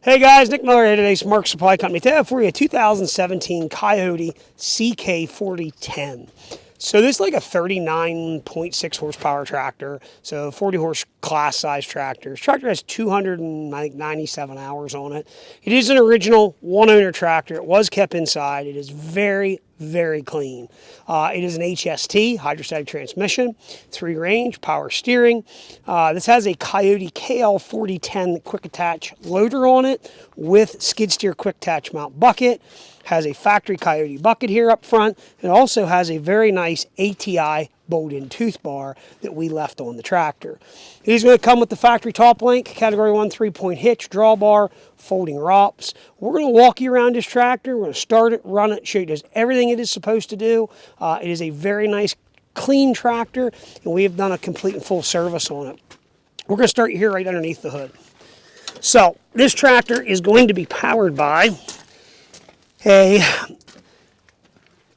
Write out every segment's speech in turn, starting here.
Hey guys, Nick Miller here today, Mark Supply Company. Today I have for you a 2017 Kioti CK4010. So this is like a 39.6 horsepower tractor, so 40 horse class size tractor. This tractor has 297 hours on it. It is an original one owner tractor. It was kept inside. It is very, very clean. It is an HST, hydrostatic transmission, 3 range, power steering. This has a Kioti KL4010 quick attach loader on it with skid steer quick attach mount bucket. Has a factory Kioti bucket here up front. It also has a very nice ATI bolt-in tooth bar that we left on the tractor. It is going to come with the factory top link, category 1 3-point hitch, drawbar, folding ROPS. We're going to walk you around this tractor. We're going to start it, run it, show you it does everything it is supposed to do. It is a very nice, clean tractor, and we have done a complete and full service on it. We're going to start here right underneath the hood. So this tractor is going to be powered by a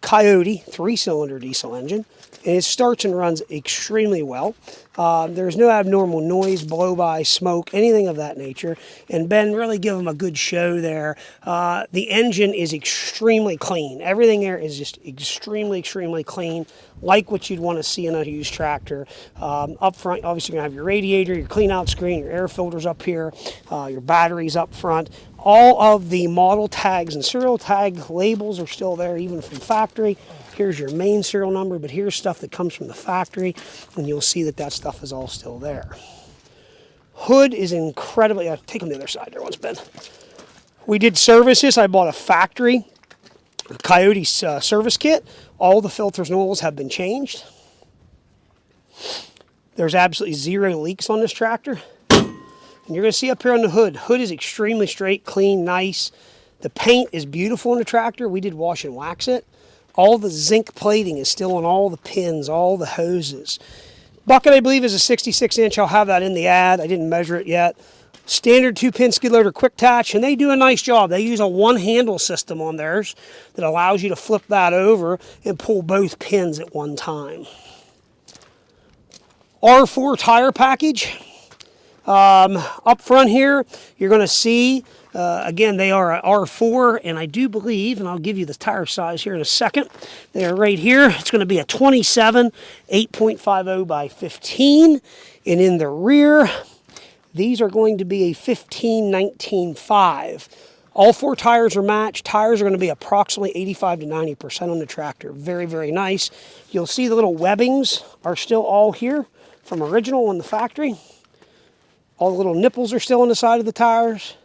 Kioti 3-cylinder diesel engine, and it starts and runs extremely well. There's no abnormal noise, blow-by, smoke, anything of that nature. And Ben really gave them a good show there. The engine is extremely clean. Everything there is just extremely, extremely clean, like what you'd want to see in a used tractor. Up front, obviously, you're going to have your radiator, your clean-out screen, your air filters up here, your batteries up front. All of the model tags and serial tag labels are still there, even from factory. Here's your main serial number, but here's stuff that comes from the factory, and you'll see that that stuff is all still there. Hood is incredibly, take them to the other side there once, Ben. We did service this. I bought a factory Kioti service kit. All the filters and oils have been changed. There's absolutely 0 leaks on this tractor. And you're going to see up here on the hood, hood is extremely straight, clean, nice. The paint is beautiful on the tractor. We did wash and wax it. All the zinc plating is still on all the pins, all the hoses. Bucket, I believe, is a 66-inch. I'll have that in the ad. I didn't measure it yet. Standard 2-pin skid loader quick attach, and they do a nice job. They use a one-handle system on theirs that allows you to flip that over and pull both pins at one time. R4 tire package. Up front here, you're going to see, again, they are a R4, and I do believe, and I'll give you the tire size here in a second, they are right here. It's going to be a 27, 8.50 by 15, and in the rear, these are going to be a 15, 19.5. All 4 tires are matched. Tires are going to be approximately 85 to 90% on the tractor. Very, very nice. You'll see the little webbings are still all here from original on the factory. All the little nipples are still on the side of the tires.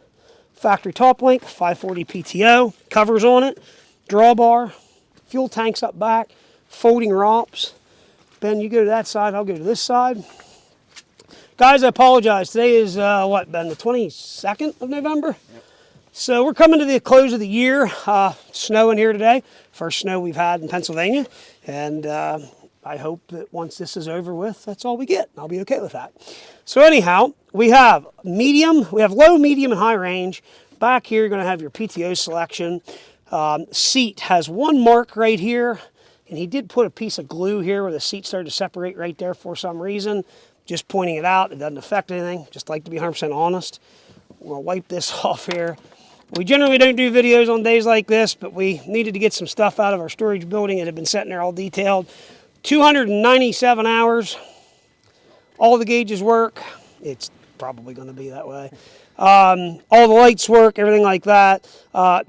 Factory top link, 540 PTO, covers on it, drawbar, fuel tanks up back, folding ROPS. Ben, you go to that side, I'll go to this side. Guys, I apologize. Today is, what, Ben, the 22nd of November? Yep. So we're coming to the close of the year. Snow in here today. First snow we've had in Pennsylvania. And I hope that once this is over with, that's all we get. I'll be okay with that. So anyhow, we have medium, we have low, medium, and high range. Back here, you're going to have your PTO selection. Seat has one mark right here, and he did put a piece of glue here where the seat started to separate right there for some reason. Just pointing it out, it doesn't affect anything. Just like to be 100% honest. We'll wipe this off here. We generally don't do videos on days like this, but we needed to get some stuff out of our storage building. It had been sitting there all detailed. 297 hours. All the gauges work. It's probably going to be that way. All the lights work, everything like that.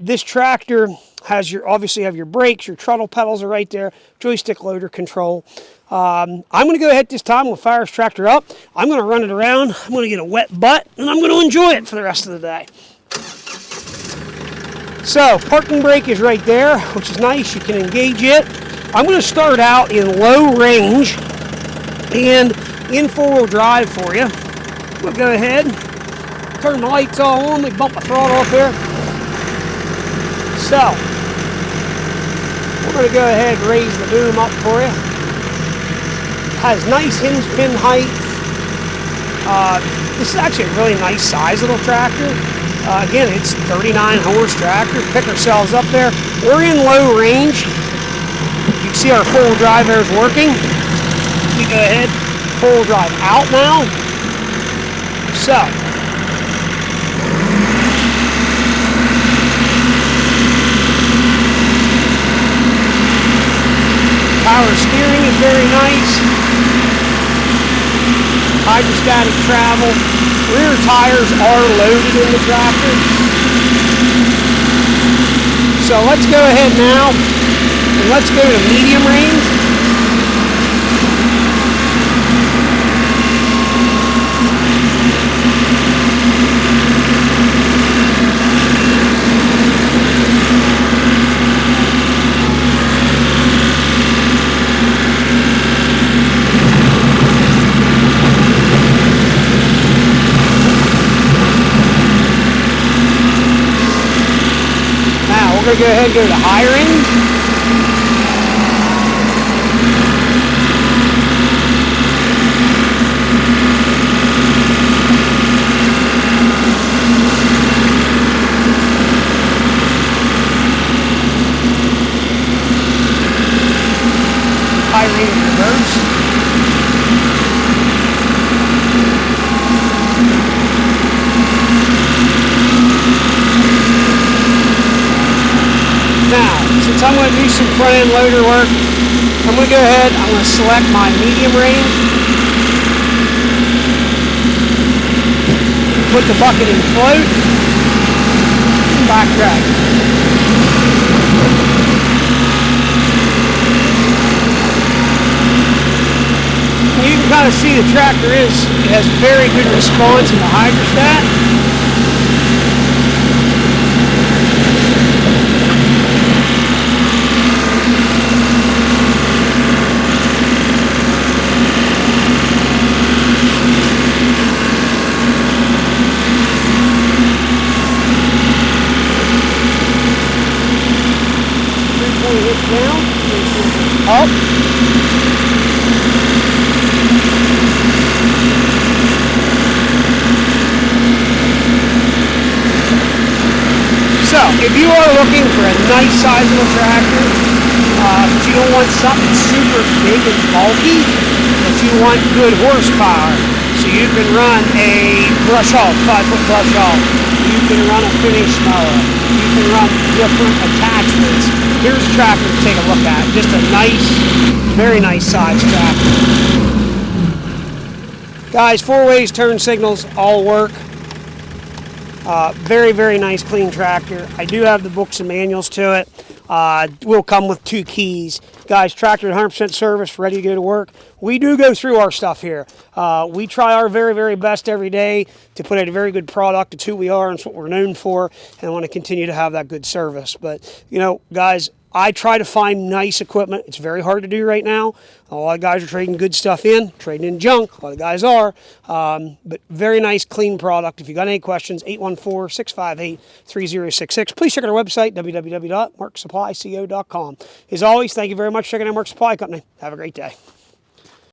This tractor has your, obviously have your brakes, your throttle pedals are right there, joystick loader control. I'm going to go ahead this time, we'll fire this tractor up. I'm going to run it around, I'm going to get a wet butt, and I'm going to enjoy it for the rest of the day. So, parking brake is right there, which is nice, you can engage it. I'm going to start out in low range and in 4-wheel drive for you. We'll go ahead, turn the lights all on, we bump the throttle up here. So, we're going to go ahead and raise the boom up for you. Has nice hinge pin height. This is actually a really nice size little tractor. Again, it's 39 horse tractor. Pick ourselves up there. We're in low range. You can see our 4-wheel drive there is working. We go ahead, 4-wheel drive out now. So, travel. Rear tires are loaded in the tractor. So let's go ahead now and let's go to medium range. Now we're going to go ahead and go to higher end. High rate of reverse. Now, since I'm going to do some front end loader work, I'm going to go ahead, I'm going to select my medium range, put the bucket in float, and backtrack. You can kind of see the tractor it has very good response in the hydrostat. Down, up. So, if you are looking for a nice sizable tractor, but you don't want something super big and bulky, but you want good horsepower, so you can run a brush hog, 5-foot brush hog. You can run a finish mower. You can run different attachments. Here's a tractor to take a look at. Just a nice, very nice size tractor. Guys, 4-ways, turn signals, all work. Very, very nice, clean tractor. I do have the books and manuals to it. Will come with 2 keys. Guys, tractor 100% service, ready to go to work. We do go through our stuff here. We try our very, very best every day to put out a very good product. It's who we are and it's what we're known for, and I want to continue to have that good service. But, you know, guys, I try to find nice equipment. It's very hard to do right now. A lot of guys are trading good stuff in, trading in junk. A lot of guys are. But very nice, clean product. If you got any questions, 814-658-3066. Please check out our website, www.marksupplyco.com. As always, thank you very much for checking out Mark Supply Company. Have a great day.